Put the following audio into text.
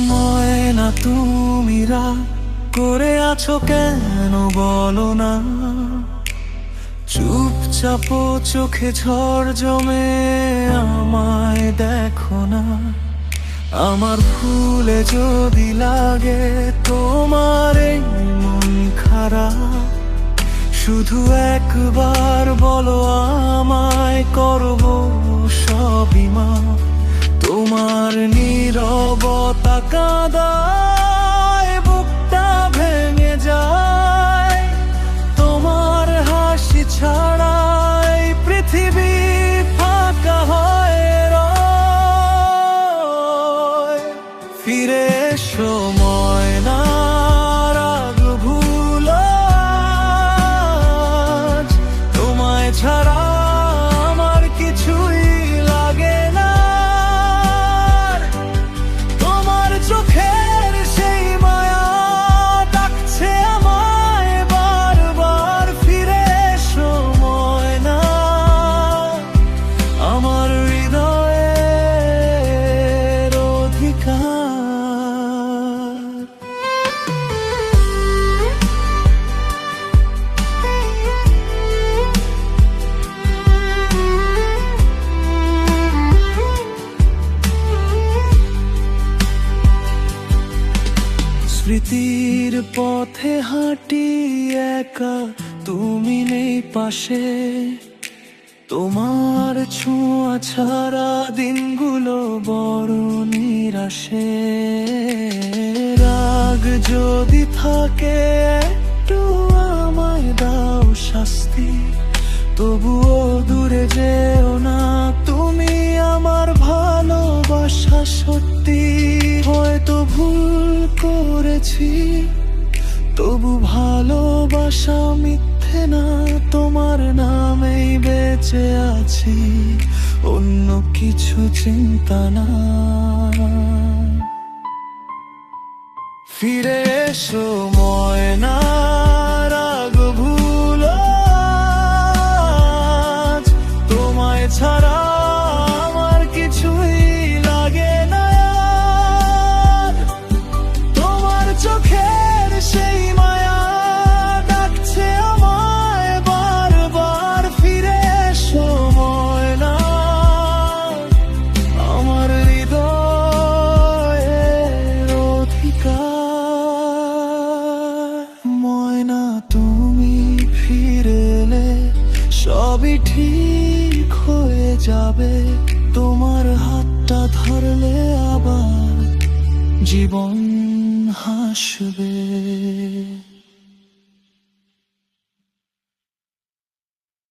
ময়না তুমি রাগ করে আছো কেন বলো না, চুপচাপ চোখে ঝড় জমে আমায় দেখো না। আমার ভুলে যদি লাগে তোমার এই মন খারাপ, শুধু একবার বলো আমায়, করবো সবই মাপ। তোমার নীরবতা কাঁদায় বুকটা ভেঙে যায়, তোমার হাসি ছাড়াই পৃথিবী ফাঁকা হয়ে রয়। ফিরে এসো ময়না, রাগ ভুলো আজ, তোমায় ছাড়া আমার কিছুই লাগে না। তোমার চোখের সেই মায়া ডাকছে আমায় বারবার। ফিরে এসো ময়না, আমার হৃদয়ের অধিকার। স্মৃতির পথে হাঁটি একা, তুমি নেই পাশে। তোমার ছোঁয়া ছাড়া দিনগুলো বড় নিরাশে। রাগ যদি থাকে একটু আমায় দাও শাস্তি, তবুও দূরে যেও না তুমি, আমার ভালোবাসা সত্যি। হয়তো ভুল করেছি, তবু ভালোবাসা মিথ্যে না, তোমার নামেই বেঁচে আছি, অন্য কিছু চিন্তা না। ফিরে এসো ময়না, রাগ ভুলো আজ, তোমায় ছাড়া আমার কিছুই লাগে না। তোমার চোখের সেই মায়া ডাকছে আমায় বারবার। ফিরে এসো ময়না, আমার হৃদয়ের অধিকার। ময়না তুমি ফিরে এলে সবই ঠিক হয়ে যাবে, তোমার হাতটা ধরলে আবার জীবন হাসবে।